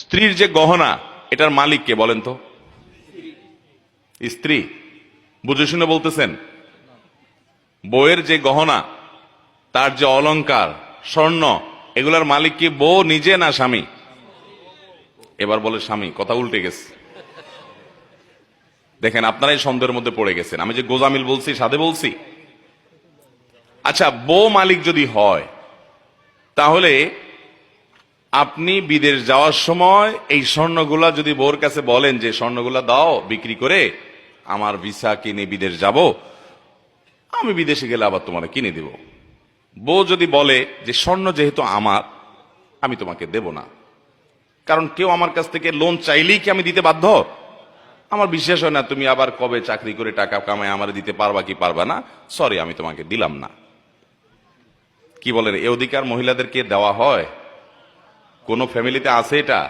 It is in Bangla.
স্ত্রীর যে গহনা এটার মালিক কে বলেন তো? স্ত্রী। বুঝে শুনে বলতেছেন? বউয়ের যে গহনা, তার যে অলংকার, স্বর্ণ, এগুলার মালিক কি বউ নিজে না স্বামী? এবার বলে স্বামী। কথা উল্টে গেছে। দেখেন, আপনারাই সন্দেহের মধ্যে পড়ে গেছেন। আমি যে গোজামিল বলছি সাধে বলছি? আচ্ছা, বউ মালিক যদি হয়, তাহলে আপনি বিদেশ যাওয়ার সময় এই স্বর্ণগুলা যদি বউর কাছে বলেন যে স্বর্ণগুলা দাও বিক্রি করে আমার ভিসা কিনে বিদেশ যাব, আমি বিদেশে গেলে আবার তোমার কিনে দেব। বউ যদি বলে যে স্বর্ণ যেহেতু আমার, আমি তোমাকে দেব না, কারণ কেউ আমার কাছ থেকে লোন চাইলেই কি আমি দিতে বাধ্য? আমার বিশ্বাস হয় না তুমি আবার কবে চাকরি করে টাকা কামায় আমার দিতে পারবা কি পারবা না, সরি আমি তোমাকে দিলাম না। কি বলেন, এ অধিকার মহিলাদেরকে দেওয়া হয়? কোন ফ্যামিলিতে আছে এটা?